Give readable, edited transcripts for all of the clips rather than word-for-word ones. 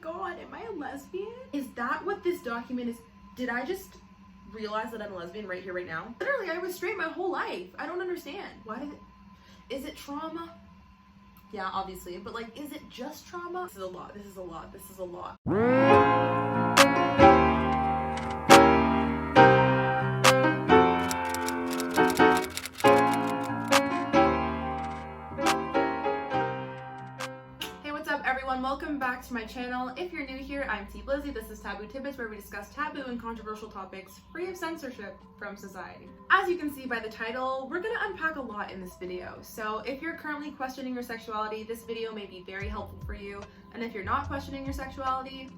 god, am I a lesbian? Is that what this document is? Did I just realize that I'm a lesbian right here, right now? Literally, I was straight my whole life. I don't understand. Why did it, is it trauma? Yeah, obviously, but like, is it just trauma? This is a lot, this is a lot, this is a lot. Welcome back to my channel. If you're new here, I'm T Blizzy. This is Taboo Tidbits, where we discuss taboo and controversial topics free of censorship from society. As you can see by the title, we're going to unpack a lot in this video. So if you're currently questioning your sexuality, this video may be very helpful for you. And if you're not questioning your sexuality,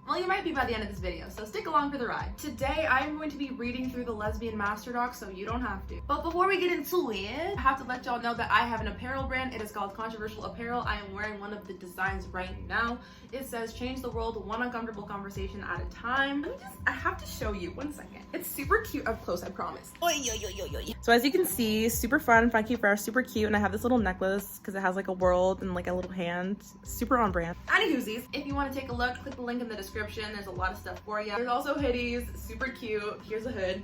well, you might be by the end of this video, so stick along for the ride. Today, I'm going to be reading through the Lesbian Masterdoc, so you don't have to. But before we get into it, I have to let y'all know that I have an apparel brand. It is called Controversial Apparel. I am wearing one of the designs right now. It says, change the world one uncomfortable conversation at a time. I have to show you, 1 second. It's super cute up close, I promise. So as you can see, super fun, funky, fresh, super cute, and I have this little necklace because it has like a world and like a little hand. Super on brand. Anywhoosies, if you want to take a look, click the link in the description. There's a lot of stuff for you. There's also hoodies, super cute. Here's a hood.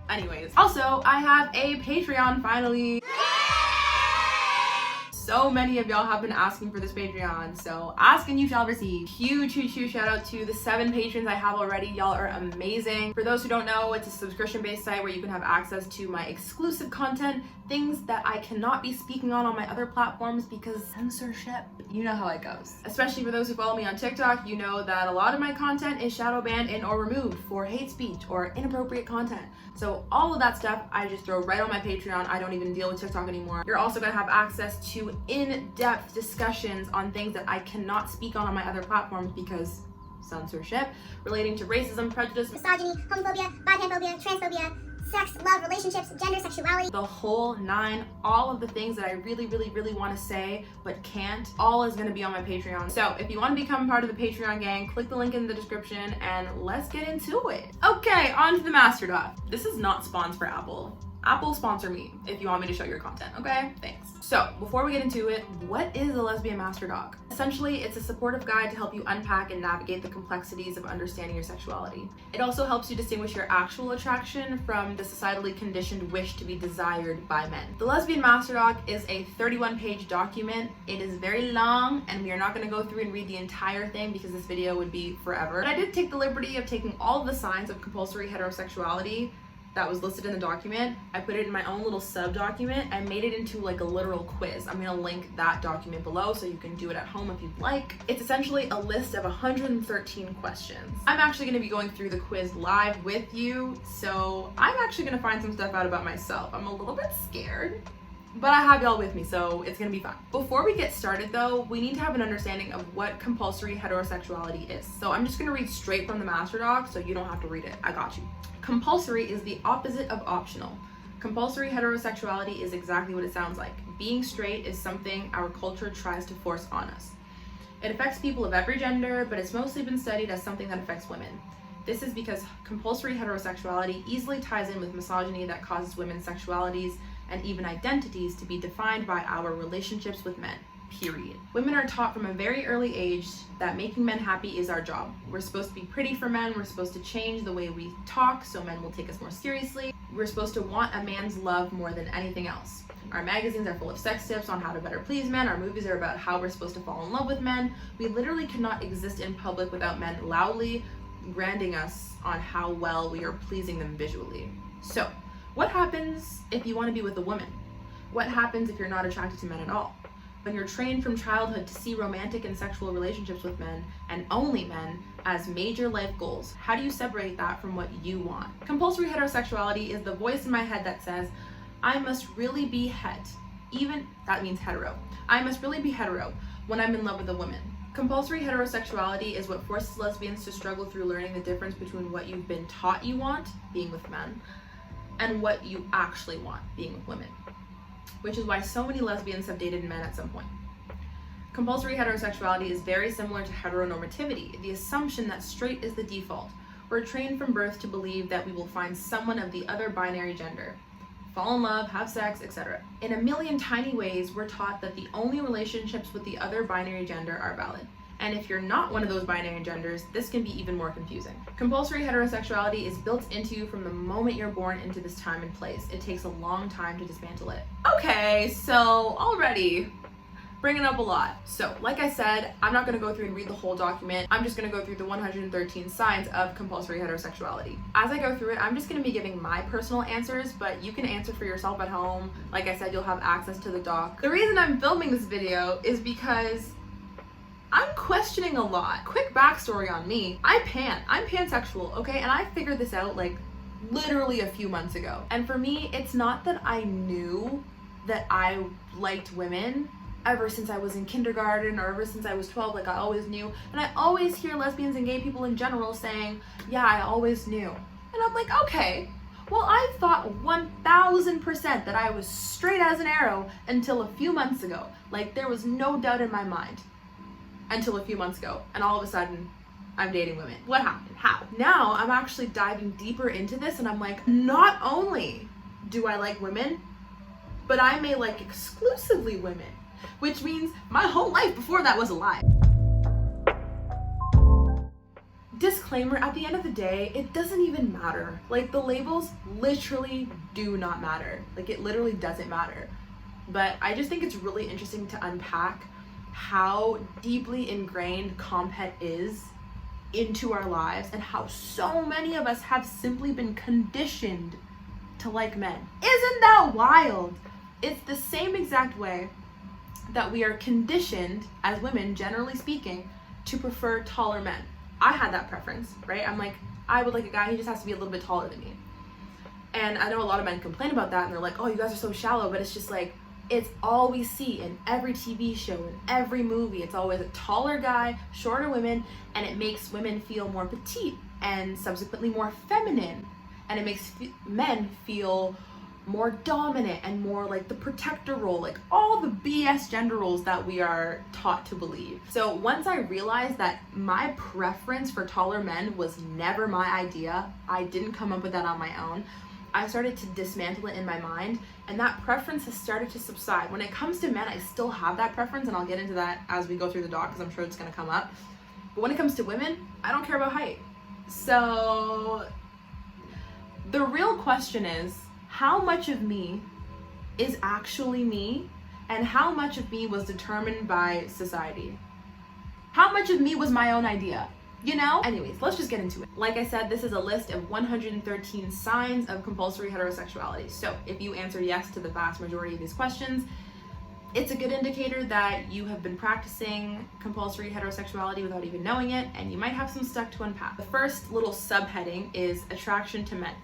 Anyways, also I have a Patreon finally. So many of y'all have been asking for this Patreon, so ask and you shall receive. Huge shout out to the 7 patrons I have already. Y'all are amazing. For those who don't know, it's a subscription-based site where you can have access to my exclusive content, things that I cannot be speaking on my other platforms because censorship. You know how it goes. Especially for those who follow me on TikTok, you know that a lot of my content is shadow banned and or removed for hate speech or inappropriate content. So all of that stuff I just throw right on my Patreon. I don't even deal with TikTok anymore. You're also gonna have access to in-depth discussions on things that I cannot speak on my other platforms because censorship, relating to racism, prejudice, misogyny, homophobia, bipanphobia, transphobia, sex, love, relationships, gender, sexuality. The whole 9, all of the things that I really want to say but can't, all is going to be on my Patreon. So if you want to become part of the Patreon gang, click the link in the description and let's get into it. Okay, on to the Masterdoc. This is not sponsored for Apple. Apple, sponsor me if you want me to show your content, okay? Thanks. So before we get into it, what is a Lesbian Masterdoc? Essentially, it's a supportive guide to help you unpack and navigate the complexities of understanding your sexuality. It also helps you distinguish your actual attraction from the societally conditioned wish to be desired by men. The Lesbian Masterdoc is a 31-page document. It is very long, and we are not going to go through and read the entire thing because this video would be forever. But I did take the liberty of taking all of the signs of compulsory heterosexuality that was listed in the document. I put it in my own little sub-document and made it into like a literal quiz. I'm gonna link that document below so you can do it at home if you'd like. It's essentially a list of 113 questions. I'm actually gonna be going through the quiz live with you, so I'm actually gonna find some stuff out about myself. I'm a little bit scared, but I have y'all with me, so it's gonna be fun. Before we get started though, we need to have an understanding of what compulsory heterosexuality is. So I'm just gonna read straight from the Masterdoc so you don't have to read it. I got you. Compulsory is the opposite of optional. Compulsory heterosexuality is exactly what it sounds like. Being straight is something our culture tries to force on us. It affects people of every gender, but it's mostly been studied as something that affects women. This is because compulsory heterosexuality easily ties in with misogyny that causes women's sexualities and even identities to be defined by our relationships with men. Period. Women are taught from a very early age that making men happy is our job. We're supposed to be pretty for men, we're supposed to change the way we talk so men will take us more seriously. We're supposed to want a man's love more than anything else. Our magazines are full of sex tips on how to better please men. Our movies are about how we're supposed to fall in love with men. We literally cannot exist in public without men loudly branding us on how well we are pleasing them visually. So, what happens if you want to be with a woman? What happens if you're not attracted to men at all? When you're trained from childhood to see romantic and sexual relationships with men, and only men, as major life goals, how do you separate that from what you want? Compulsory heterosexuality is the voice in my head that says, I must really be that means hetero. I must really be hetero when I'm in love with a woman. Compulsory heterosexuality is what forces lesbians to struggle through learning the difference between what you've been taught you want, being with men, and what you actually want, being with women. Which is why so many lesbians have dated men at some point. Compulsory heterosexuality is very similar to heteronormativity, the assumption that straight is the default. We're trained from birth to believe that we will find someone of the other binary gender, fall in love, have sex, etc. In a million tiny ways, we're taught that the only relationships with the other binary gender are valid. And if you're not one of those binary genders, this can be even more confusing. Compulsory heterosexuality is built into you from the moment you're born into this time and place. It takes a long time to dismantle it. Okay, so already bringing up a lot. So like I said, I'm not going to go through and read the whole document. I'm just going to go through the 113 signs of compulsory heterosexuality. As I go through it, I'm just going to be giving my personal answers, but you can answer for yourself at home. Like I said, you'll have access to the doc. The reason I'm filming this video is because I'm questioning a lot. Quick backstory on me. I'm pansexual, okay? And I figured this out like literally a few months ago. And for me, it's not that I knew that I liked women ever since I was in kindergarten or ever since I was 12, like I always knew. And I always hear lesbians and gay people in general saying, yeah, I always knew. And I'm like, okay, well, I thought 1000% that I was straight as an arrow until a few months ago. Like there was no doubt in my mind until a few months ago. And all of a sudden, I'm dating women. What happened? How? Now I'm actually diving deeper into this and I'm like, not only do I like women, but I may like exclusively women. Which means my whole life before that was a lie. Disclaimer, at the end of the day, it doesn't even matter. Like the labels literally do not matter. Like it literally doesn't matter. But I just think it's really interesting to unpack how deeply ingrained COMPHET is into our lives and how so many of us have simply been conditioned to like men. Isn't that wild? It's the same exact way that we are conditioned as women, generally speaking, to prefer taller men. I had that preference, right? I'm like, I would like a guy who just has to be a little bit taller than me. And I know a lot of men complain about that and they're like, oh, you guys are so shallow, but it's just like, it's all we see in every TV show, in every movie. It's always a taller guy, shorter women, and it makes women feel more petite and subsequently more feminine. And it makes men feel more dominant and more like the protector role, like all the BS gender roles that we are taught to believe. So once I realized that my preference for taller men was never my idea, I didn't come up with that on my own, I started to dismantle it in my mind, and that preference has started to subside. When it comes to men, I still have that preference, and I'll get into that as we go through the doc because I'm sure it's going to come up. But when it comes to women, I don't care about height. So the real question is, how much of me is actually me, and how much of me was determined by society? How much of me was my own idea? You know? Anyways, let's just get into it. Like I said, this is a list of 113 signs of compulsory heterosexuality. So if you answer yes to the vast majority of these questions, it's a good indicator that you have been practicing compulsory heterosexuality without even knowing it, and you might have some stuff to unpack. The first little subheading is attraction to men.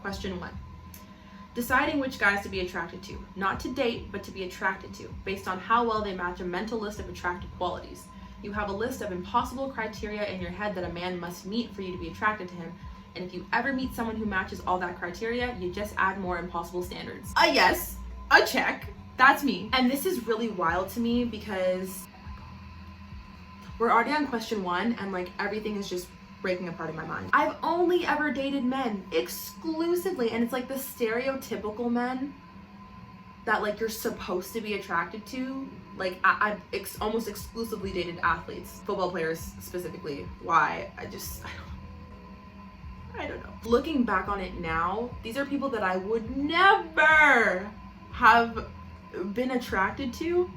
Question 1. Deciding which guys to be attracted to, not to date, but to be attracted to, based on how well they match a mental list of attractive qualities. You have a list of impossible criteria in your head that a man must meet for you to be attracted to him, and if you ever meet someone who matches all that criteria, you just add more impossible standards. A yes, a check, that's me. And this is really wild to me because we're already on question 1 and like everything is just breaking apart in my mind. I've only ever dated men exclusively, and it's like the stereotypical men that like you're supposed to be attracted to. Like I've almost exclusively dated athletes, football players specifically. Why? I don't know. Looking back on it now, these are people that I would never have been attracted to.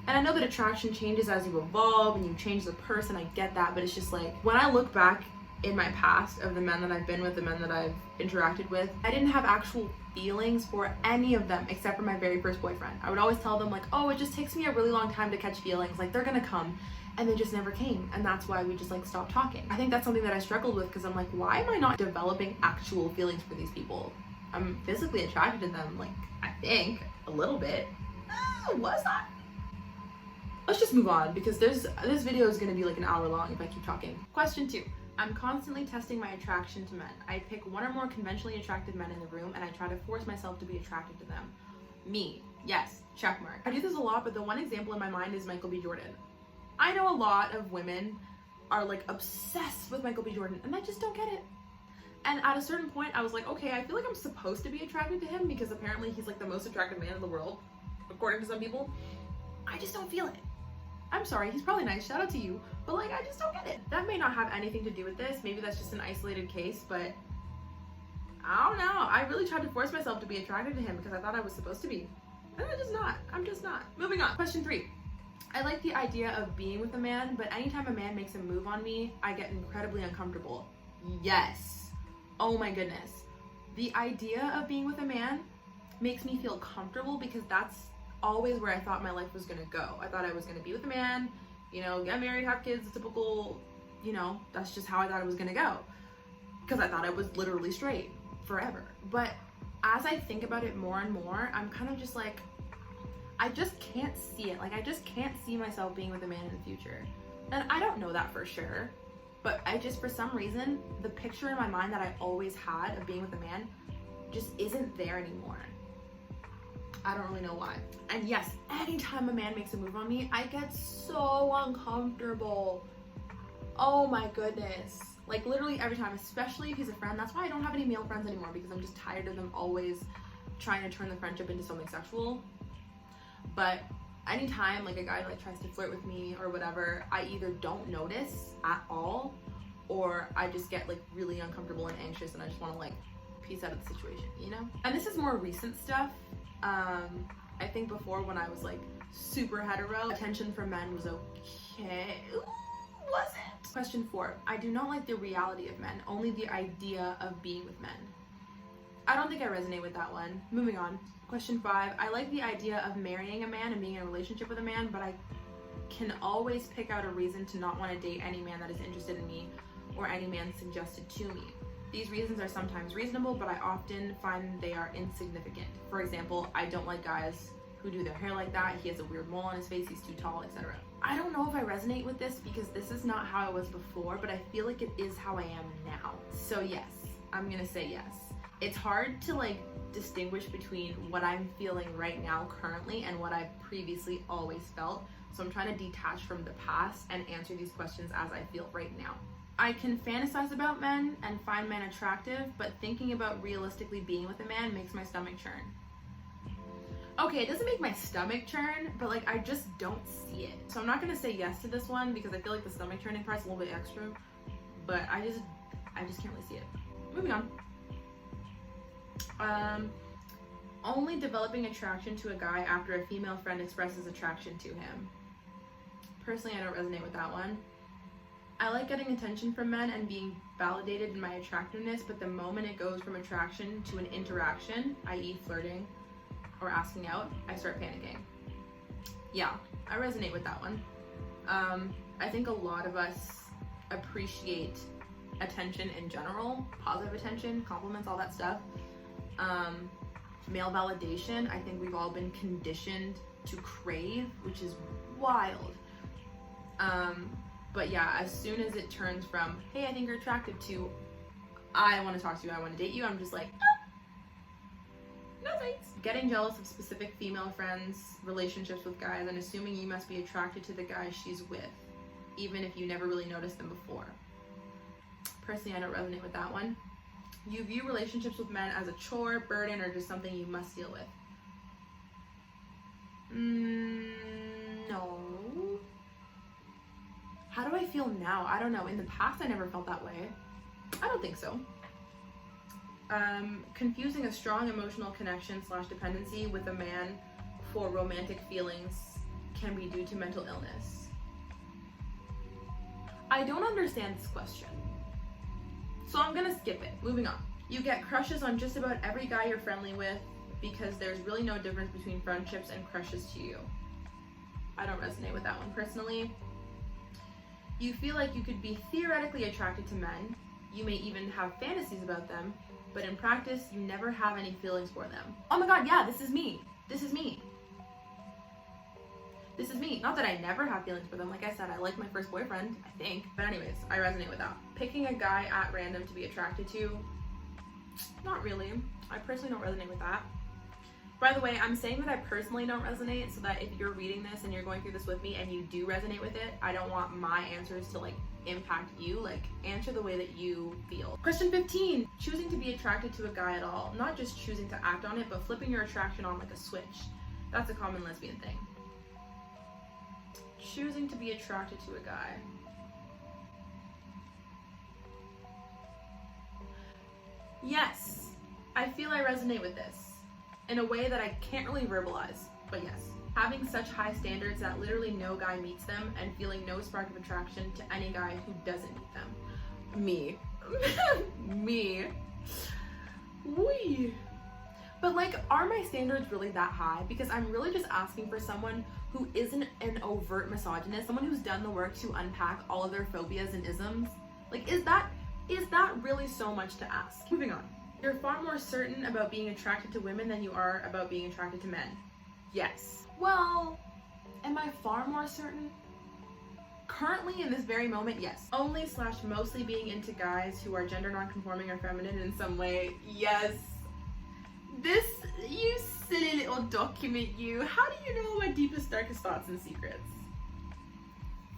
And I know that attraction changes as you evolve and you change the person, I get that, but it's just like, when I look back in my past of the men that I've been with, the men that I've interacted with, I didn't have actual feelings for any of them except for my very first boyfriend. I would always tell them like, oh, it just takes me a really long time to catch feelings, like they're gonna come, and they just never came, and that's why we just like stopped talking. I think that's something that I struggled with because I'm like, why am I not developing actual feelings for these people? I'm physically attracted to them, like I think a little bit. Was I? Let's just move on because this video is going to be like an hour long if I keep talking. Question 2. I'm constantly testing my attraction to men. I pick one or more conventionally attractive men in the room and I try to force myself to be attracted to them. Me. Yes. Check mark. I do this a lot, but the one example in my mind is Michael B. Jordan. I know a lot of women are like obsessed with Michael B. Jordan and I just don't get it. And at a certain point I was like, okay, I feel like I'm supposed to be attracted to him because apparently he's like the most attractive man in the world, according to some people. I just don't feel it. I'm sorry, he's probably nice, shout out to you, but like, I just don't get it. That may not have anything to do with this, maybe that's just an isolated case, but I don't know. I really tried to force myself to be attracted to him because I thought I was supposed to be. And I'm just not. Moving on. Question 3. I like the idea of being with a man, but anytime a man makes a move on me, I get incredibly uncomfortable. Yes. Oh my goodness. The idea of being with a man makes me feel comfortable because that's always where I thought my life was gonna go. I thought I was gonna be with a man, you know, get married, have kids, typical, you know, that's just how I thought it was gonna go. Because I thought I was literally straight forever. But as I think about it more and more, I'm kind of just like, I just can't see it. Like, I just can't see myself being with a man in the future. And I don't know that for sure, but I just, for some reason, the picture in my mind that I always had of being with a man just isn't there anymore. I don't really know why. And yes, anytime a man makes a move on me, I get so uncomfortable. Oh my goodness. Like literally every time, especially if he's a friend. That's why I don't have any male friends anymore, because I'm just tired of them always trying to turn the friendship into something sexual. But anytime like a guy like tries to flirt with me or whatever, I either don't notice at all, or I just get like really uncomfortable and anxious and I just want to like piece out of the situation, you know? And this is more recent stuff. I think before, when I was like super hetero, attention from men was okay. Ooh, was it? Question 4. I do not like the reality of men, only the idea of being with men. I don't think I resonate with that one. Moving on. Question 5. I like the idea of marrying a man and being in a relationship with a man, but I can always pick out a reason to not want to date any man that is interested in me or any man suggested to me. These reasons are sometimes reasonable, but I often find they are insignificant. For example, I don't like guys who do their hair like that, he has a weird mole on his face, he's too tall, etc. I don't know if I resonate with this because this is not how I was before, but I feel like it is how I am now. So yes, I'm gonna say yes. It's hard to like distinguish between what I'm feeling right now currently and what I've previously always felt. So I'm trying to detach from the past and answer these questions as I feel right now. I can fantasize about men and find men attractive, but thinking about realistically being with a man makes my stomach churn. Okay, it doesn't make my stomach churn, but like I just don't see it. So I'm not gonna say yes to this one because I feel like the stomach churning part's a little bit extra, but I just can't really see it. Moving on. Only developing attraction to a guy after a female friend expresses attraction to him. Personally, I don't resonate with that one. I like getting attention from men and being validated in my attractiveness, but the moment it goes from attraction to an interaction, i.e. flirting or asking out, I start panicking. Yeah, I resonate with that one. I think a lot of us appreciate attention in general, positive attention, compliments, all that stuff. Male validation, I think we've all been conditioned to crave, which is wild. But yeah, as soon as it turns from, hey, I think you're attractive, to, I want to talk to you, I want to date you, I'm just like, no thanks. Getting jealous of specific female friends, relationships with guys, and assuming you must be attracted to the guy she's with, even if you never really noticed them before. Personally, I don't resonate with that one. You view relationships with men as a chore, burden, or just something you must deal with. No. How do I feel now? I don't know. In the past, I never felt that way. I don't think so. Confusing a strong emotional connection / dependency with a man for romantic feelings can be due to mental illness. I don't understand this question, so I'm gonna skip it. Moving on. You get crushes on just about every guy you're friendly with because there's really no difference between friendships and crushes to you. I don't resonate with that one personally. You feel like you could be theoretically attracted to men. You may even have fantasies about them, but in practice, you never have any feelings for them. Oh my god, yeah, this is me. This is me. This is me. Not that I never have feelings for them. Like I said, I like my first boyfriend, I think. But anyways, I resonate with that. Picking a guy at random to be attracted to, not really. I personally don't resonate with that. By the way, I'm saying that I personally don't resonate so that if you're reading this and you're going through this with me and you do resonate with it, I don't want my answers to like impact you. Like, answer the way that you feel. Question 15. Choosing to be attracted to a guy at all. Not just choosing to act on it, but flipping your attraction on like a switch. That's a common lesbian thing. choosing to be attracted to a guy. Yes, I feel I resonate with this in a way that I can't really verbalize, but yes. Having such high standards that literally no guy meets them and feeling no spark of attraction to any guy who doesn't meet them. Me. Me. Wee. But like, are my standards really that high? Because I'm really just asking for someone who isn't an overt misogynist, someone who's done the work to unpack all of their phobias and isms. Like, is that really so much to ask? Moving on. You're far more certain about being attracted to women than you are about being attracted to men. Yes. Well, am I far more certain? Currently, in this very moment, yes. Only/mostly being into guys who are gender non-conforming or feminine in some way. Yes. This, you silly little document, you. How do you know my deepest, darkest thoughts and secrets?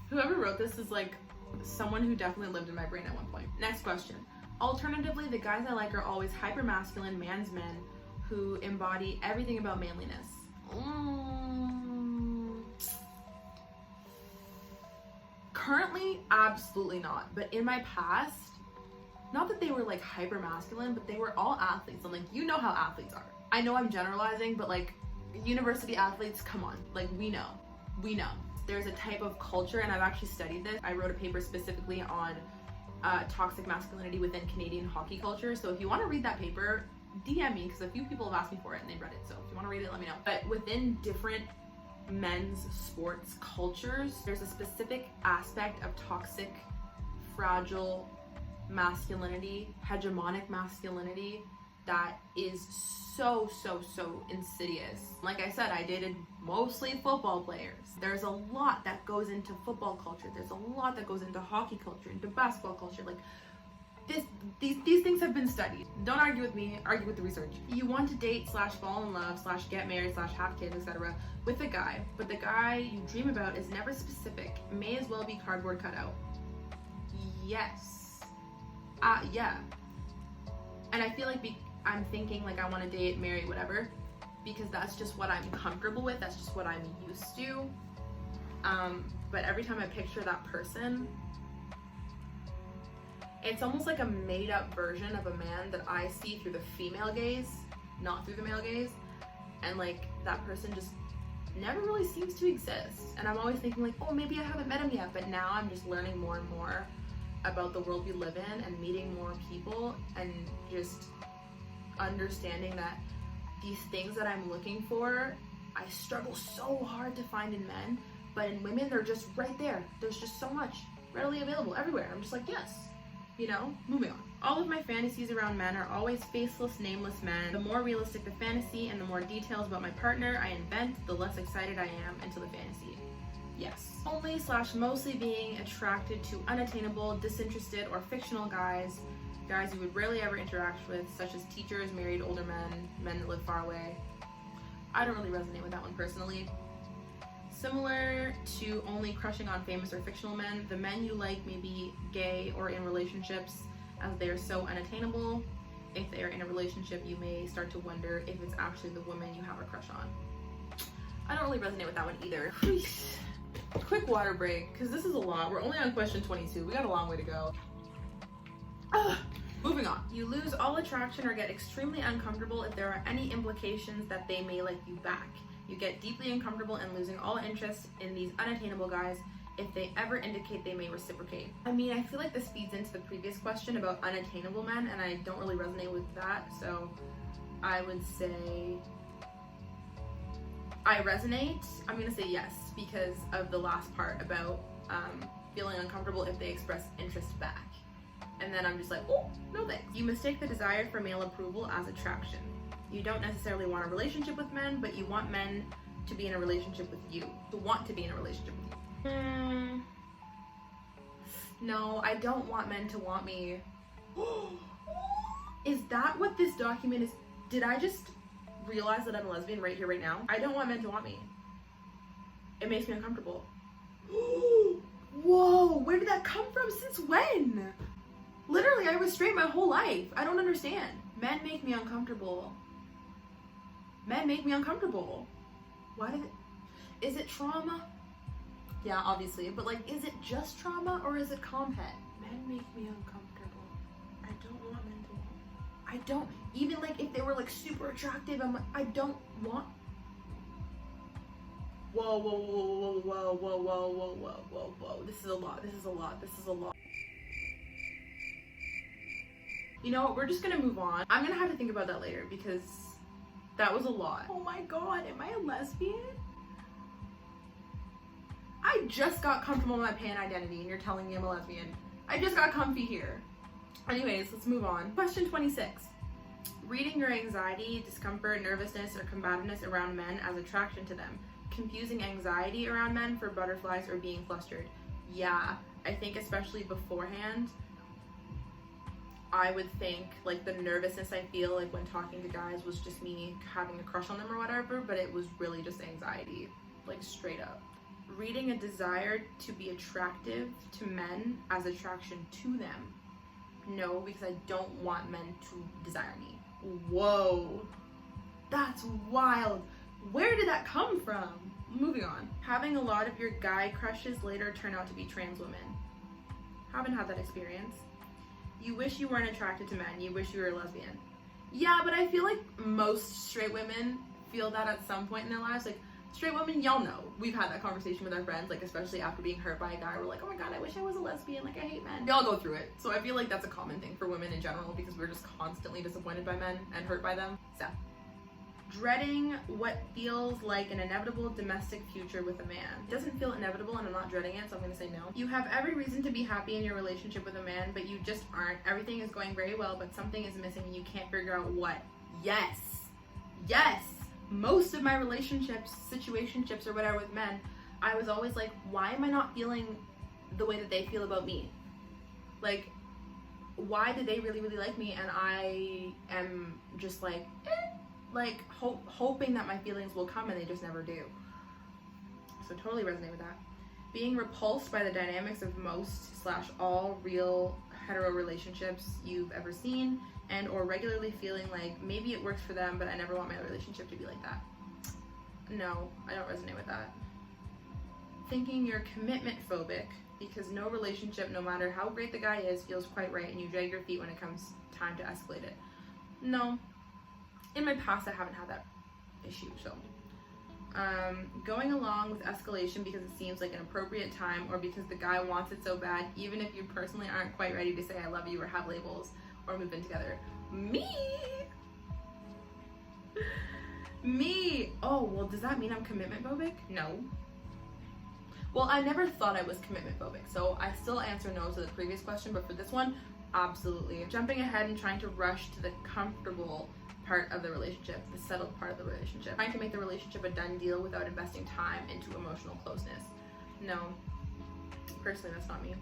Whoever wrote this is like someone who definitely lived in my brain at one point. Next question. Alternatively, the guys I like are always hyper-masculine man's men who embody everything about manliness. Currently, absolutely not. But in my past, not that they were like hyper masculine, but they were all athletes. And like, you know how athletes are. I know I'm generalizing, but like university athletes, come on. Like, we know. There's a type of culture, and I've actually studied this. I wrote a paper specifically on toxic masculinity within Canadian hockey culture. So if you want to read that paper, DM me, because a few people have asked me for it and they've read it. So if you want to read it, let me know. But within different men's sports cultures, there's a specific aspect of toxic, fragile masculinity, hegemonic masculinity that is so insidious. Like I said, I dated mostly football players. There's a lot that goes into football culture. There's a lot that goes into hockey culture, into basketball culture. Like, these things have been studied. Don't argue with me, argue with the research. You want to date / fall in love / get married / have kids, etc. with a guy, but the guy you dream about is never specific. May as well be cardboard cutout. Yes. Yeah. And I feel like I'm thinking like I want to date, marry, whatever, because that's just what I'm comfortable with. That's just what I'm used to. But every time I picture that person, it's almost like a made-up version of a man that I see through the female gaze, not through the male gaze. And like, that person just never really seems to exist. And I'm always thinking like, oh, maybe I haven't met him yet. But now I'm just learning more and more about the world we live in and meeting more people and just understanding that these things that I'm looking for, I struggle so hard to find in men, but in women, they're just right there. There's just so much readily available everywhere. I'm just like, yes. You know, moving on. All of my fantasies around men are always faceless, nameless men. The more realistic the fantasy and the more details about my partner I invent, the less excited I am into the fantasy. Yes. Only/mostly being attracted to unattainable, disinterested, or fictional guys you would rarely ever interact with, such as teachers, married older men that live far away. I don't really resonate with that one personally. Similar to only crushing on famous or fictional men, the men you like may be gay or in relationships, as they are so unattainable. If they are in a relationship, you may start to wonder if it's actually the woman you have a crush on. I don't really resonate with that one either. Quick water break, because this is a lot. We're only on question 22. We got a long way to go. Moving on. You lose all attraction or get extremely uncomfortable if there are any implications that they may like you back. You get deeply uncomfortable and losing all interest in these unattainable guys if they ever indicate they may reciprocate. I mean, I feel like this feeds into the previous question about unattainable men, and I don't really resonate with that, so I would say I resonate. I'm gonna say yes, because of the last part about feeling uncomfortable if they express interest back. And then I'm just like, oh, no thanks. You mistake the desire for male approval as attraction. You don't necessarily want a relationship with men, but you want men to be in a relationship with you, to want to be in a relationship with you. No, I don't want men to want me. Is that what this document is? Did I just realize that I'm a lesbian right here, right now? I don't want men to want me. It makes me uncomfortable. Whoa, where did that come from? Since when? Literally, I was straight my whole life. I don't understand. Men make me uncomfortable. Men make me uncomfortable. Why did it? Is it trauma? Yeah, obviously. But like, is it just trauma or is it COMPHET? Men make me uncomfortable. I don't want men to want. I don't, even like if they were like super attractive, I'm like, I don't want. Whoa, whoa, whoa, whoa, whoa, whoa, whoa, whoa, whoa, whoa, whoa. This is a lot, this is a lot, this is a lot. You know what, we're just gonna move on. I'm gonna have to think about that later because that was a lot. Oh my god, am I a lesbian? I just got comfortable with my pan identity and you're telling me I'm a lesbian. I just got comfy here. Anyways, let's move on. Question 26. Reading your anxiety, discomfort, nervousness, or combativeness around men as attraction to them. Confusing anxiety around men for butterflies or being flustered. Yeah, I think especially beforehand, I would think like the nervousness I feel like when talking to guys was just me having a crush on them or whatever, but it was really just anxiety, like straight up. Reading a desire to be attractive to men as attraction to them. No, because I don't want men to desire me. Whoa, that's wild. Where did that come from? Moving on. Having a lot of your guy crushes later turn out to be trans women. Haven't had that experience. You wish you weren't attracted to men. You wish you were a lesbian. Yeah, but I feel like most straight women feel that at some point in their lives. Like, straight women, y'all know. We've had that conversation with our friends, like especially after being hurt by a guy. We're like, oh my god, I wish I was a lesbian. Like, I hate men. Y'all go through it. So I feel like that's a common thing for women in general because we're just constantly disappointed by men and hurt by them. So, dreading what feels like an inevitable domestic future with a man. It doesn't feel inevitable and I'm not dreading it, so I'm gonna say no. You have every reason to be happy in your relationship with a man, but you just aren't. Everything is going very well, but something is missing and you can't figure out what. Yes. Yes. Most of my relationships, situationships or whatever with men, I was always like, why am I not feeling the way that they feel about me? Like, why did they really, really like me and I am just like, like hoping that my feelings will come and they just never do. So totally resonate with that. Being repulsed by the dynamics of most / all real hetero relationships you've ever seen, and or regularly feeling like maybe it works for them but I never want my relationship to be like that. No, I don't resonate with that. Thinking you're commitment phobic because no relationship, no matter how great the guy is, feels quite right and you drag your feet when it comes time to escalate it. No. In my past, I haven't had that issue, so. Going along with escalation because it seems like an appropriate time or because the guy wants it so bad, even if you personally aren't quite ready to say I love you or have labels or move in together. Me! Me! Oh, well, does that mean I'm commitment phobic? No. Well, I never thought I was commitment phobic, so I still answer no to the previous question, but for this one, absolutely. Jumping ahead and trying to rush to the comfortable part of the relationship, the settled part of the relationship. Trying to make the relationship a done deal without investing time into emotional closeness. No, personally that's not me.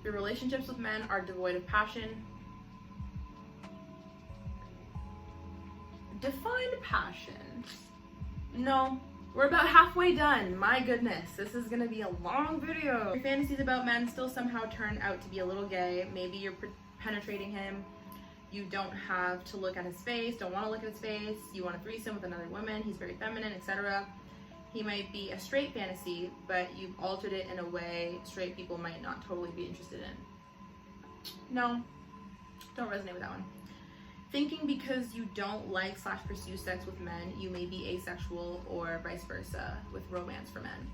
Your relationships with men are devoid of passion. Define passion. No, we're about halfway done. My goodness, this is gonna be a long video. Your fantasies about men still somehow turn out to be a little gay. Maybe you're penetrating him. You don't have to look at his face, don't want to look at his face, you want a threesome with another woman, he's very feminine, etc. He might be a straight fantasy, but you've altered it in a way straight people might not totally be interested in. No, don't resonate with that one. Thinking because you don't like / pursue sex with men, you may be asexual or vice versa with romance for men.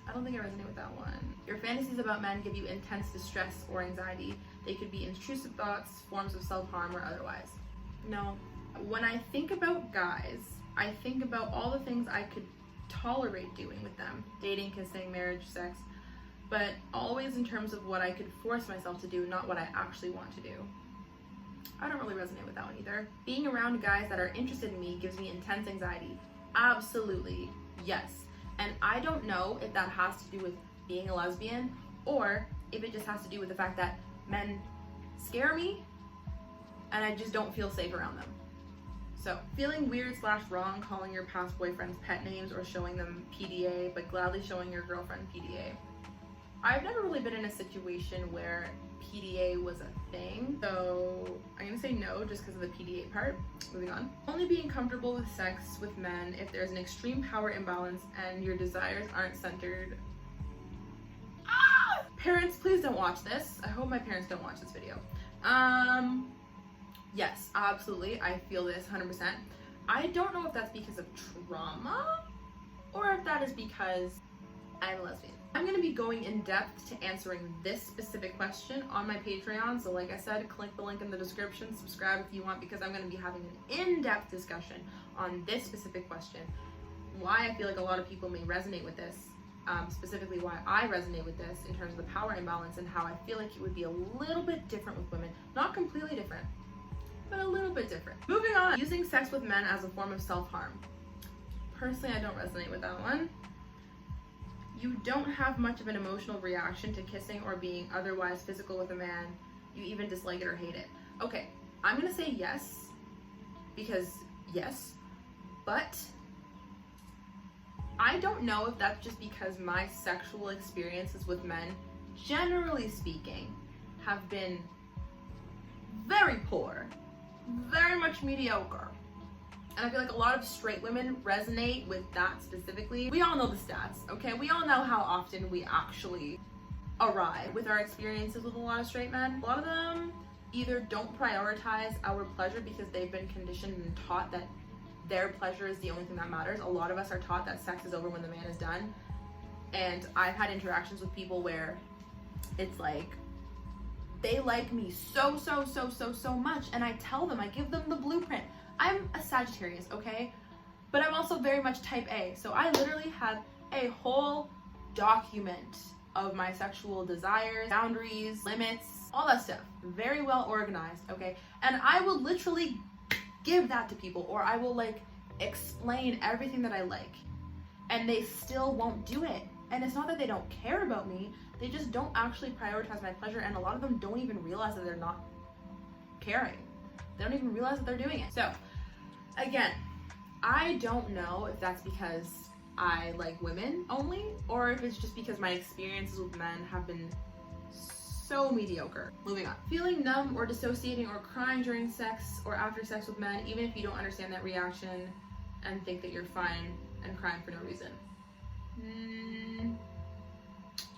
I don't think I resonate with that one. Your fantasies about men give you intense distress or anxiety. They could be intrusive thoughts, forms of self-harm, or otherwise. No. When I think about guys, I think about all the things I could tolerate doing with them. Dating, kissing, marriage, sex. But always in terms of what I could force myself to do, not what I actually want to do. I don't really resonate with that one either. Being around guys that are interested in me gives me intense anxiety. Absolutely, yes. And I don't know if that has to do with being a lesbian or if it just has to do with the fact that men scare me and I just don't feel safe around them. So, feeling weird / wrong calling your past boyfriends pet names or showing them PDA, but gladly showing your girlfriend PDA. I've never really been in a situation where PDA was a thing, so I'm gonna say no just because of the PDA part. Moving on. Only being comfortable with sex with men if there's an extreme power imbalance and your desires aren't centered. Parents, please don't watch this. I hope my parents don't watch this video. Yes, absolutely. I feel this 100%. I don't know if that's because of trauma or if that is because I'm a lesbian. I'm going to be going in depth to answering this specific question on my Patreon. So like I said, click the link in the description, subscribe if you want, because I'm going to be having an in-depth discussion on this specific question. Why I feel like a lot of people may resonate with this, specifically why I resonate with this in terms of the power imbalance and how I feel like it would be a little bit different with women. Not completely different, but a little bit different. Moving on, using sex with men as a form of self-harm. Personally, I don't resonate with that one. You don't have much of an emotional reaction to kissing or being otherwise physical with a man. You even dislike it or hate it. Okay, I'm gonna say yes, because yes, but I don't know if that's just because my sexual experiences with men, generally speaking, have been very poor, very much mediocre. And I feel like a lot of straight women resonate with that specifically. We all know the stats, okay? We all know how often we actually arrive with our experiences with a lot of straight men. A lot of them either don't prioritize our pleasure because they've been conditioned and taught that their pleasure is the only thing that matters. A lot of us are taught that sex is over when the man is done. And I've had interactions with people where it's like, they like me so much, and I tell them, I give them the blueprint. I'm a Sagittarius, okay? But I'm also very much type A. So I literally have a whole document of my sexual desires, boundaries, limits, all that stuff. Very well organized, okay? And I will literally give that to people, or I will like explain everything that I like, and they still won't do it. And it's not that they don't care about me, they just don't actually prioritize my pleasure, and a lot of them don't even realize that they're not caring. They don't even realize that they're doing it. So again, I don't know if that's because I like women only, or if it's just because my experiences with men have been so mediocre. Moving on. Feeling numb or dissociating or crying during sex or after sex with men, even if you don't understand that reaction and think that you're fine and crying for no reason.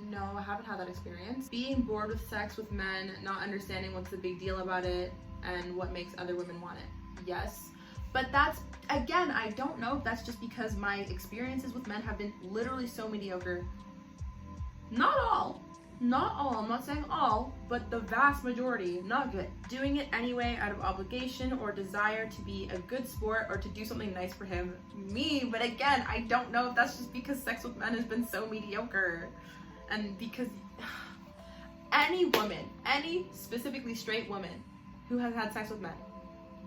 No, I haven't had that experience. Being bored with sex with men, not understanding what's the big deal about it and what makes other women want it. Yes. But that's, again, I don't know if that's just because my experiences with men have been literally so mediocre. Not all, I'm not saying all, but the vast majority, not good. Doing it anyway out of obligation or desire to be a good sport or to do something nice for him, me. But again, I don't know if that's just because sex with men has been so mediocre. And because any woman, any specifically straight woman who has had sex with men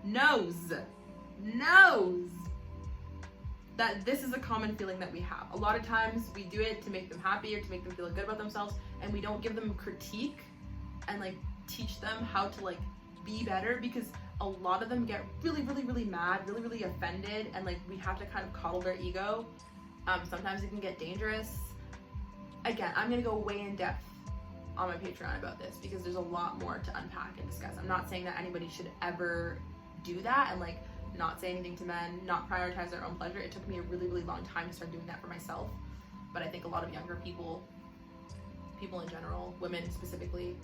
knows that this is a common feeling that we have. A lot of times we do it to make them happy or to make them feel good about themselves, and we don't give them critique and like teach them how to like be better, because a lot of them get really mad, really offended, and like we have to kind of coddle their ego. Sometimes it can get dangerous. Again, I'm gonna go way in depth on my Patreon about this because there's a lot more to unpack and discuss. I'm not saying that anybody should ever do that and like not say anything to men, not prioritize their own pleasure. It took me a really long time to start doing that for myself. But I think a lot of younger people in general, women specifically,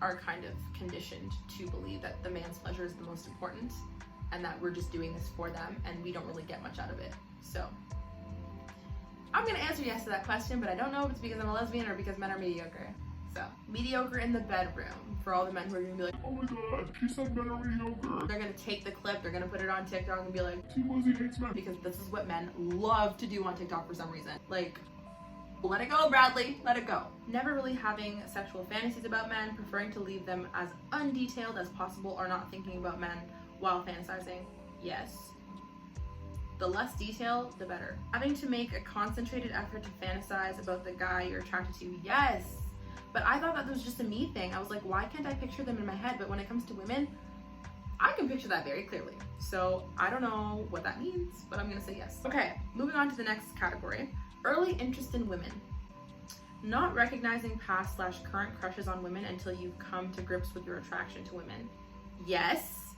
are kind of conditioned to believe that the man's pleasure is the most important and that we're just doing this for them and we don't really get much out of it. So I'm gonna answer yes to that question, but I don't know if it's because I'm a lesbian or because men are mediocre. So, mediocre in the bedroom, for all the men who are gonna be like, oh my god, she said men are mediocre. They're gonna take the clip, they're gonna put it on TikTok and be like, Team Lizzie hates men. Because this is what men love to do on TikTok for some reason. Like, let it go, Bradley, let it go. Never really having sexual fantasies about men, preferring to leave them as undetailed as possible, or not thinking about men while fantasizing. Yes. The less detail, the better. Having to make a concentrated effort to fantasize about the guy you're attracted to. Yes. But I thought that was just a me thing. I was like, why can't I picture them in my head? But when it comes to women, I can picture that very clearly. So I don't know what that means, but I'm gonna say yes. Okay, moving on to the next category. Early interest in women. Not recognizing past/current crushes on women until you've come to grips with your attraction to women. Yes.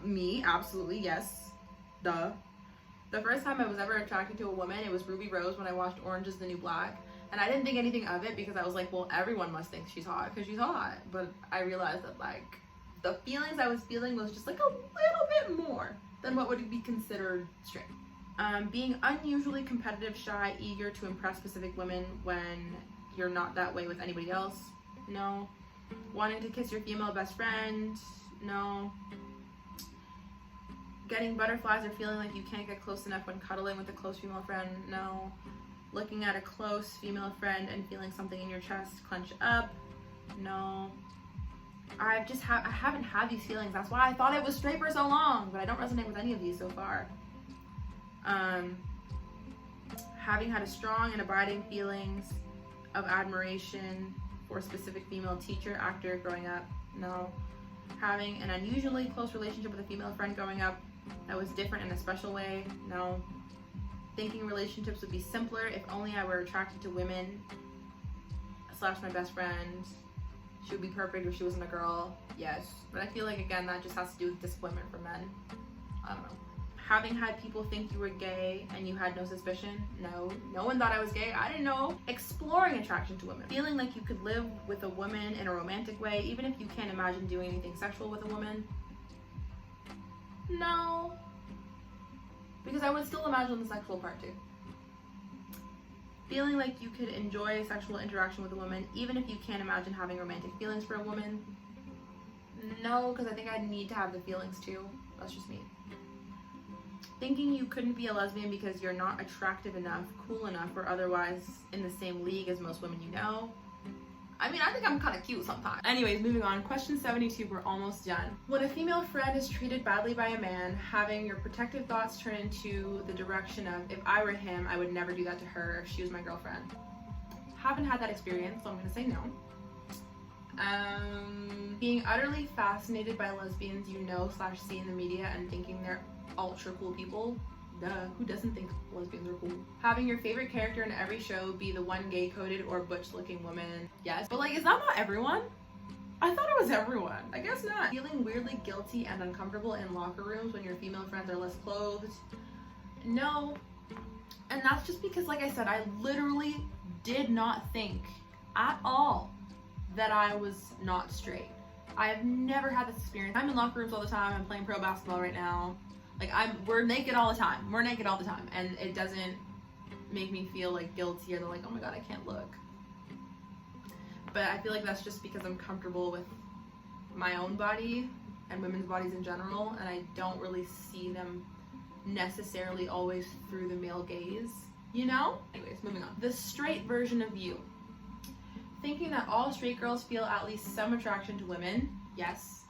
Me, absolutely, yes. Duh. The first time I was ever attracted to a woman, it was Ruby Rose when I watched Orange is the New Black. And I didn't think anything of it because I was like, well, everyone must think she's hot because she's hot. But I realized that, like, the feelings I was feeling was just like a little bit more than what would be considered straight. Being unusually competitive, shy, eager to impress specific women when you're not that way with anybody else. No. Wanting to kiss your female best friend. No. Getting butterflies or feeling like you can't get close enough when cuddling with a close female friend. No. Looking at a close female friend and feeling something in your chest clench up. No. I haven't had these feelings. That's why I thought I was straight for so long, but I don't resonate with any of these so far. Having had a strong and abiding feelings of admiration for a specific female teacher, actor growing up. No. Having an unusually close relationship with a female friend growing up that was different in a special way. No. Thinking relationships would be simpler if only I were attracted to women / my best friend. She would be perfect if she wasn't a girl. Yes. But I feel like, again, that just has to do with disappointment for men. I don't know. Having had people think you were gay and you had no suspicion. No. No one thought I was gay. I didn't know. Exploring attraction to women. Feeling like you could live with a woman in a romantic way, even if you can't imagine doing anything sexual with a woman. No. Because I would still imagine the sexual part too. Feeling like you could enjoy sexual interaction with a woman, even if you can't imagine having romantic feelings for a woman. No, because I think I'd need to have the feelings too. That's just me. Thinking you couldn't be a lesbian because you're not attractive enough, cool enough, or otherwise in the same league as most women you know. I mean, I think I'm kind of cute sometimes. Anyways, moving on. Question 72, we're almost done. When a female friend is treated badly by a man, having your protective thoughts turn into the direction of, if I were him, I would never do that to her if she was my girlfriend. Haven't had that experience, so I'm gonna say no. Being utterly fascinated by lesbians you know / see in the media and thinking they're ultra cool people. Duh, who doesn't think lesbians are cool? Having your favorite character in every show be the one gay-coded or butch-looking woman. Yes, but like, is that not everyone? I thought it was everyone. I guess not. Feeling weirdly guilty and uncomfortable in locker rooms when your female friends are less clothed. No. And that's just because, like I said, I literally did not think at all that I was not straight. I have never had this experience. I'm in locker rooms all the time. I'm playing pro basketball right now. Like, we're naked all the time. We're naked all the time. And it doesn't make me feel like guilty or like, oh my God, I can't look. But I feel like that's just because I'm comfortable with my own body and women's bodies in general. And I don't really see them necessarily always through the male gaze, you know? Anyways, moving on. The straight version of you. Thinking that all straight girls feel at least some attraction to women. Yes.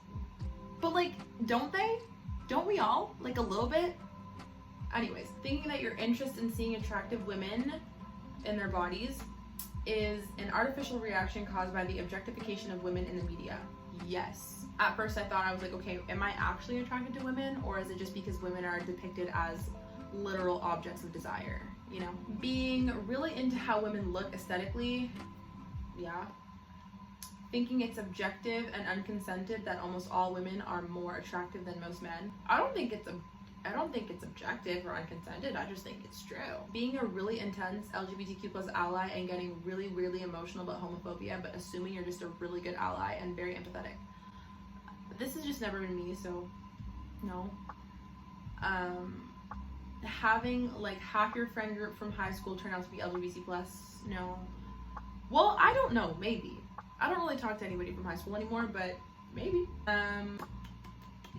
But like, don't they? Don't we all? Like a little bit? Anyways, thinking that your interest in seeing attractive women in their bodies is an artificial reaction caused by the objectification of women in the media. Yes. At first I thought, I was like, okay, am I actually attracted to women, or is it just because women are depicted as literal objects of desire, you know? Being really into how women look aesthetically, yeah. Thinking it's objective and unconsented that almost all women are more attractive than most men. I don't think it's objective or unconsented. I just think it's true. Being a really intense LGBTQ plus ally and getting really, really emotional about homophobia, but assuming you're just a really good ally and very empathetic. This has just never been me, so no. Having like half your friend group from high school turn out to be LGBT plus, no. Well, I don't know, maybe. I don't really talk to anybody from high school anymore, but maybe.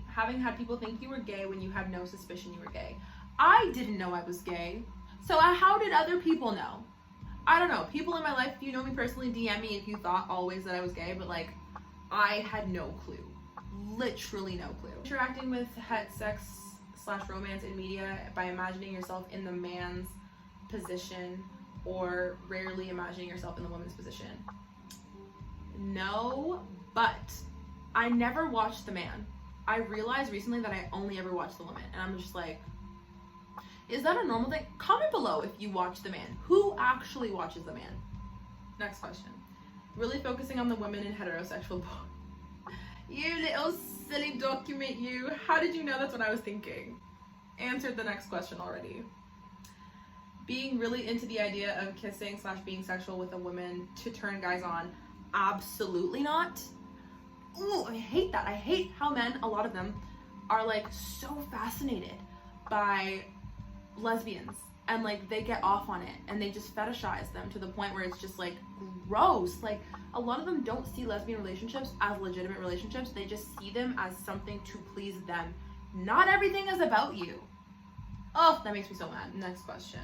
Having had people think you were gay when you had no suspicion you were gay. I didn't know I was gay, so how did other people know? I don't know. People in my life, if you know me personally, DM me if you thought always that I was gay, but like, I had no clue. Literally no clue. Interacting with het sex / romance in media by imagining yourself in the man's position or rarely imagining yourself in the woman's position. No, but I never watched The Man. I realized recently that I only ever watched The Woman, and I'm just like, is that a normal thing? Comment below if you watch The Man. Who actually watches The Man? Next question. Really focusing on the women in heterosexual You little silly document, you. How did you know that's what I was thinking? Answered the next question already. Being really into the idea of kissing / being sexual with a woman to turn guys on. Absolutely not. Ooh, I hate that. I hate how men, a lot of them, are like so fascinated by lesbians and like they get off on it and they just fetishize them to the point where it's just like gross. Like a lot of them don't see lesbian relationships as legitimate relationships. They just see them as something to please them. Not everything is about you. Oh, that makes me so mad. Next question.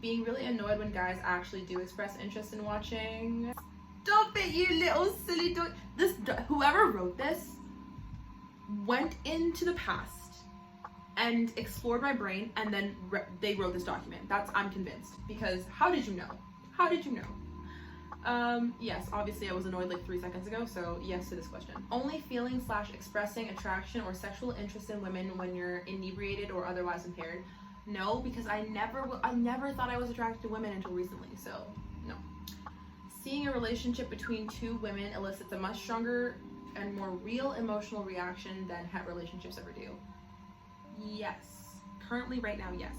Being really annoyed when guys actually do express interest in watching. Stop it, you little silly dog. Whoever wrote this went into the past and explored my brain, and then they wrote this document. I'm convinced. Because how did you know? How did you know? Yes, obviously I was annoyed like 3 seconds ago, so yes to this question. Only feeling / expressing attraction or sexual interest in women when you're inebriated or otherwise impaired. No, because I never thought I was attracted to women until recently, so no. Seeing a relationship between 2 women elicits a much stronger and more real emotional reaction than het relationships ever do. Yes. Currently, right now, yes.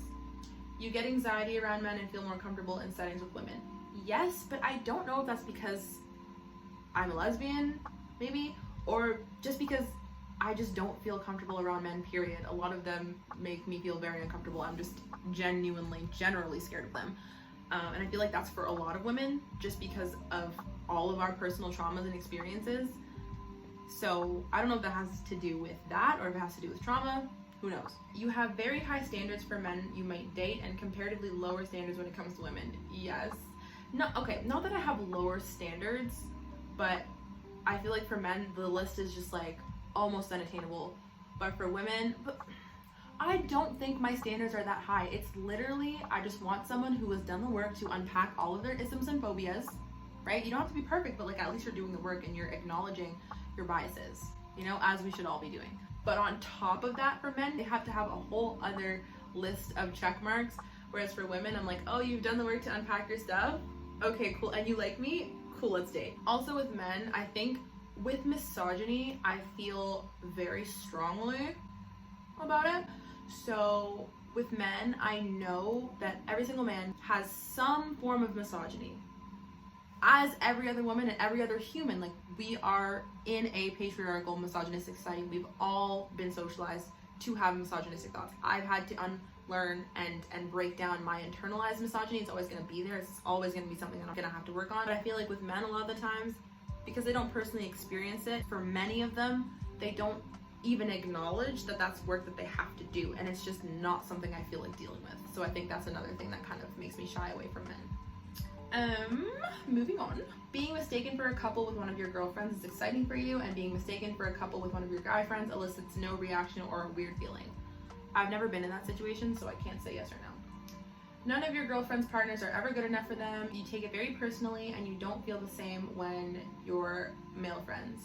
You get anxiety around men and feel more comfortable in settings with women. Yes, but I don't know if that's because I'm a lesbian, maybe, or just because I just don't feel comfortable around men, period. A lot of them make me feel very uncomfortable. I'm just generally scared of them. And I feel like that's for a lot of women, just because of all of our personal traumas and experiences. So I don't know if that has to do with that or if it has to do with trauma. Who knows? You have very high standards for men you might date and comparatively lower standards when it comes to women. Yes. No, okay, not that I have lower standards, but I feel like for men, the list is just like almost unattainable. But for women, I don't think my standards are that high. It's literally, I just want someone who has done the work to unpack all of their isms and phobias, right? You don't have to be perfect, but like at least you're doing the work and you're acknowledging your biases, you know, as we should all be doing. But on top of that, for men, they have to have a whole other list of check marks. Whereas for women, I'm like, oh, you've done the work to unpack your stuff? Okay, cool. And you like me? Cool, let's date. Also with men, I think with misogyny, I feel very strongly about it. So with men, I know that every single man has some form of misogyny. As every other woman and every other human, like we are in a patriarchal, misogynistic society. We've all been socialized to have misogynistic thoughts. I've had to unlearn and break down my internalized misogyny. It's always going to be there. It's always going to be something that I'm going to have to work on. But I feel like with men a lot of the times, because they don't personally experience it, for many of them, they don't even acknowledge that that's work that they have to do. And it's just not something I feel like dealing with. So I think that's another thing that kind of makes me shy away from men. Moving on. Being mistaken for a couple with one of your girlfriends is exciting for you, and being mistaken for a couple with one of your guy friends elicits no reaction or a weird feeling. I've never been in that situation, so I can't say yes or no. None of your girlfriend's partners are ever good enough for them. You take it very personally, and you don't feel the same when your male friends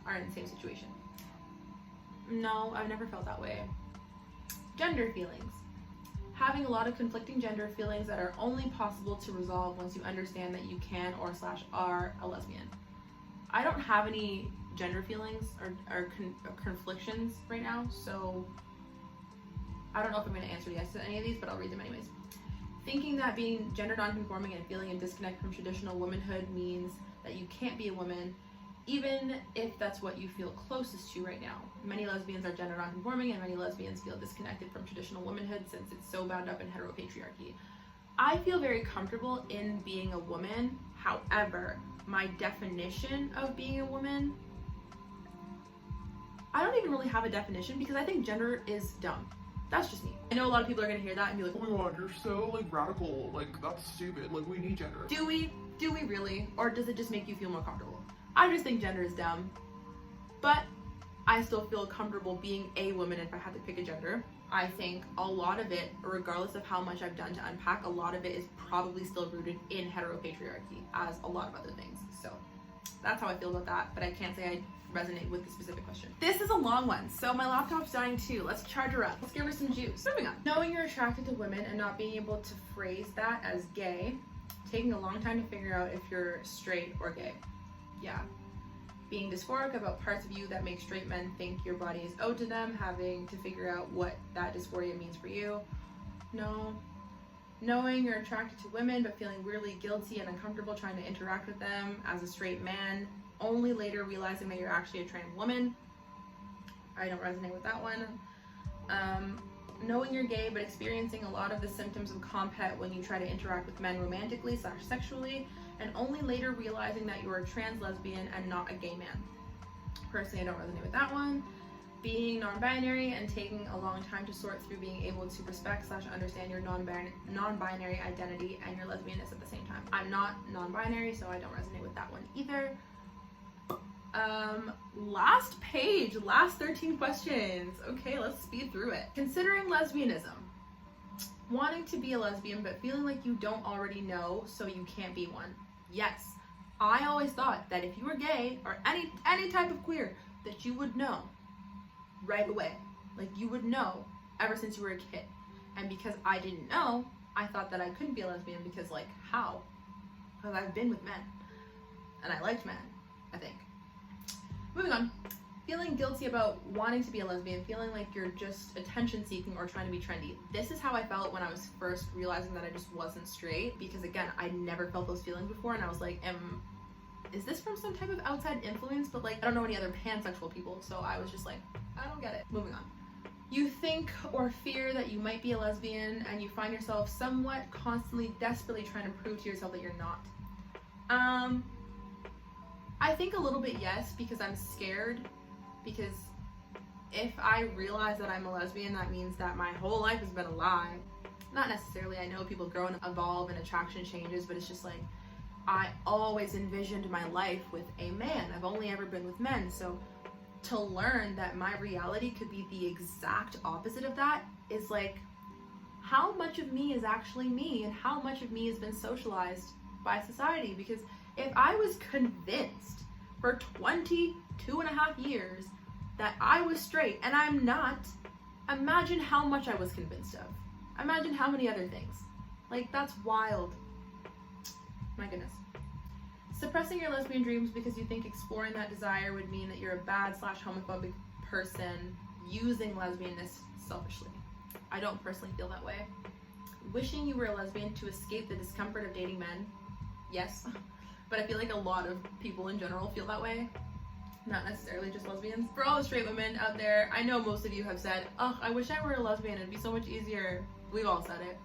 are in the same situation. No, I've never felt that way. Gender feelings. Having a lot of conflicting gender feelings that are only possible to resolve once you understand that you can or / are a lesbian. I don't have any gender feelings or conflictions right now, so I don't know if I'm going to answer yes to any of these, but I'll read them anyways. Thinking that being gender nonconforming and feeling a disconnect from traditional womanhood means that you can't be a woman, even if that's what you feel closest to right now. Many lesbians are gender nonconforming, and many lesbians feel disconnected from traditional womanhood since it's so bound up in heteropatriarchy. I feel very comfortable in being a woman. However, my definition of being a woman, I don't even really have a definition because I think gender is dumb. That's just me. I know a lot of people are gonna hear that and be like, oh my god, you're so like radical, like that's stupid, like we need gender. Do we really? Or does it just make you feel more comfortable? I just think gender is dumb, but I still feel comfortable being a woman if I had to pick a gender. I think a lot of it, regardless of how much I've done to unpack, a lot of it is probably still rooted in heteropatriarchy, as a lot of other things. So that's how I feel about that, but I can't say I resonate with the specific question. This is a long one, so my laptop's dying too. Let's charge her up. Let's give her some juice. Moving on. Knowing you're attracted to women and not being able to phrase that as gay Taking a long time to figure out if you're straight or gay. Yeah. Being dysphoric about parts of you that make straight men think your body is owed to them, having to figure out what that dysphoria means for you. No. Knowing you're attracted to women but feeling weirdly guilty and uncomfortable trying to interact with them as a straight man, only later realizing that you're actually a trans woman. I don't resonate with that one. Knowing you're gay but experiencing a lot of the symptoms of COMPHET when you try to interact with men romantically / sexually, and only later realizing that you're a trans lesbian and not a gay man. Personally, I don't resonate with that one. Being non-binary and taking a long time to sort through being able to respect / understand your non-binary identity and your lesbianness at the same time. I'm not non-binary, so I don't resonate with that one either. Last page, last 13 questions. Okay, let's speed through it. Considering lesbianism. Wanting to be a lesbian but feeling like you don't already know, so you can't be one. Yes, I always thought that if you were gay or any type of queer, that you would know right away. Like, you would know ever since you were a kid. And because I didn't know, I thought that I couldn't be a lesbian because, like, how? Because I've been with men. And I liked men, I think. Moving on. Feeling guilty about wanting to be a lesbian, feeling like you're just attention seeking or trying to be trendy. This is how I felt when I was first realizing that I just wasn't straight, because again, I never felt those feelings before, and I was like, is this from some type of outside influence? But like, I don't know any other pansexual people, so I was just like, I don't get it. Moving on. You think or fear that you might be a lesbian, and you find yourself somewhat constantly, desperately trying to prove to yourself that you're not. I think a little bit yes, because I'm scared. Because if I realize that I'm a lesbian, that means that my whole life has been a lie. Not necessarily. I know people grow and evolve and attraction changes, but it's just like, I always envisioned my life with a man. I've only ever been with men. So to learn that my reality could be the exact opposite of that is like, how much of me is actually me and how much of me has been socialized by society? Because if I was convinced for 22.5 years that I was straight and I'm not, imagine how much I was convinced of. Imagine how many other things. Like, that's wild. My goodness. Suppressing your lesbian dreams because you think exploring that desire would mean that you're a bad / homophobic person using lesbianness selfishly. I don't personally feel that way. Wishing you were a lesbian to escape the discomfort of dating men. Yes. But I feel like a lot of people in general feel that way. Not necessarily just lesbians. For all the straight women out there, I know most of you have said, oh, I wish I were a lesbian, it'd be so much easier. We've all said it.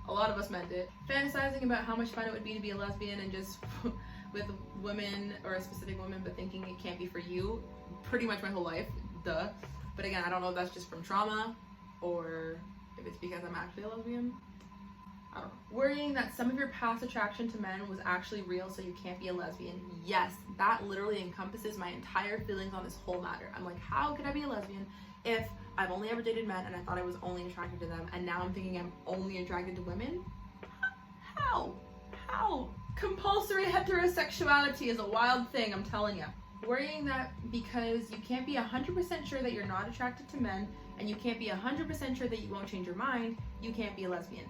A lot of us meant it. Fantasizing about how much fun it would be to be a lesbian and just with women, or a specific woman, but thinking it can't be for you. Pretty much my whole life, duh. But again, I don't know if that's just from trauma or if it's because I'm actually a lesbian. I don't know. Worrying that some of your past attraction to men was actually real, so you can't be a lesbian. Yes, that literally encompasses my entire feelings on this whole matter. I'm like, how could I be a lesbian if I've only ever dated men and I thought I was only attracted to them, and now I'm thinking I'm only attracted to women? How? Compulsory heterosexuality is a wild thing, I'm telling you. Worrying that because you can't be 100% sure that you're not attracted to men, and you can't be 100% sure that you won't change your mind, you can't be a lesbian.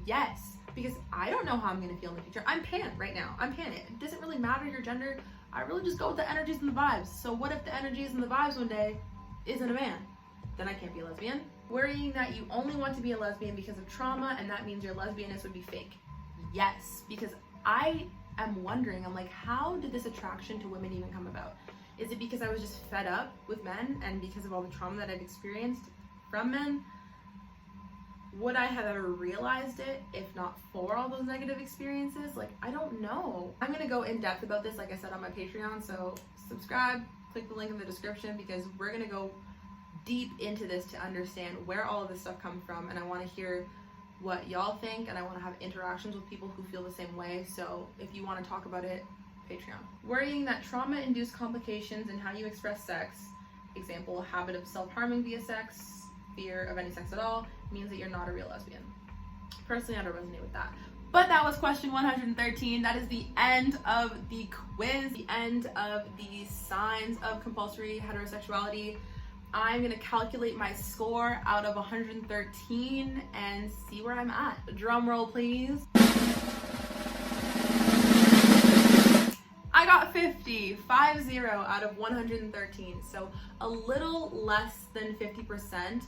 Yes, because I don't know how I'm going to feel in the future. I'm pan right now. I'm pan. It doesn't really matter your gender. I really just go with the energies and the vibes. So what if the energies and the vibes one day isn't a man? Then I can't be a lesbian. Worrying that you only want to be a lesbian because of trauma, and that means your lesbianness would be fake. Yes, because I am wondering, I'm like, how did this attraction to women even come about? Is it because I was just fed up with men and because of all the trauma that I've experienced from men? Would I have ever realized it if not for all those negative experiences? Like, I don't know. I'm gonna go in depth about this, like I said, on my Patreon, so subscribe, click the link in the description, because we're gonna go deep into this to understand where all of this stuff comes from, and I wanna hear what y'all think, and I wanna have interactions with people who feel the same way, so if you wanna talk about it, Patreon. Worrying that trauma-induced complications in how you express sex, example, habit of self-harming via sex, fear of any sex at all, means that you're not a real lesbian. Personally, I don't resonate with that. But that was question 113. That is the end of the quiz, the end of the signs of compulsory heterosexuality. I'm gonna calculate my score out of 113 and see where I'm at. Drum roll, please. got 50 out of 113. So a little less than 50%.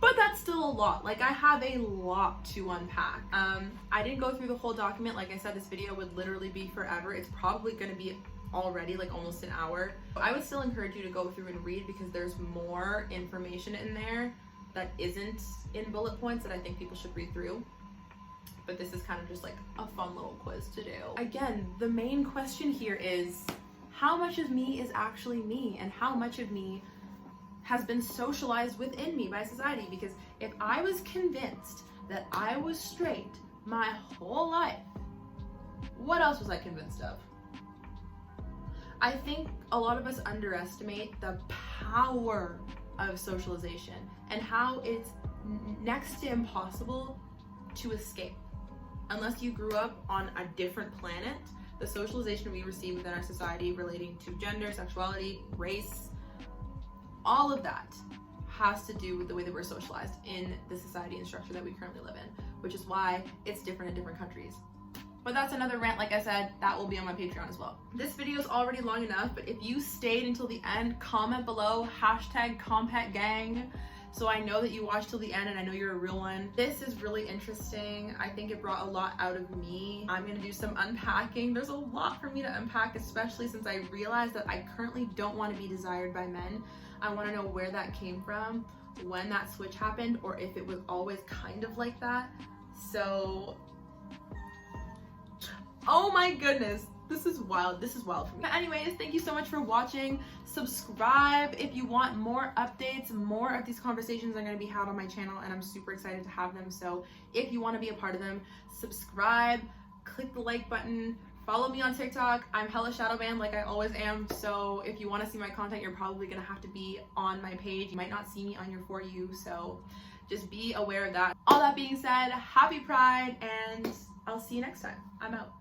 But that's still a lot. Like, I have a lot to unpack. I didn't go through the whole document. Like I said, this video would literally be forever. It's probably gonna be already like almost an hour. I would still encourage you to go through and read because there's more information in there that isn't in bullet points that I think people should read through. But this is kind of just like a fun little quiz to do. Again, the main question here is how much of me is actually me and how much of me has been socialized within me by society? Because if I was convinced that I was straight my whole life, what else was I convinced of? I think a lot of us underestimate the power of socialization and how it's next to impossible to escape. Unless you grew up on a different planet, the socialization we receive within our society relating to gender, sexuality, race, all of that has to do with the way that we're socialized in the society and structure that we currently live in, which is why it's different in different countries. But that's another rant. Like I said, that will be on my Patreon as well. This video is already long enough, but if you stayed until the end, comment below, #COMPHET so I know that you watched till the end and I know you're a real one. This is really interesting. I think it brought a lot out of me. I'm gonna do some unpacking. There's a lot for me to unpack, especially since I realized that I currently don't want to be desired by men. I want to know where that came from, when that switch happened, or if it was always kind of like that. So, oh my goodness, this is wild. This is wild for me. But anyways, thank you so much for watching. Subscribe if you want more updates. More of these conversations are going to be had on my channel and I'm super excited to have them. So if you want to be a part of them, subscribe, click the like button, follow me on TikTok. I'm hella shadow banned like I always am. So if you want to see my content, you're probably going to have to be on my page. You might not see me on your For You. So just be aware of that. All that being said, happy Pride and I'll see you next time. I'm out.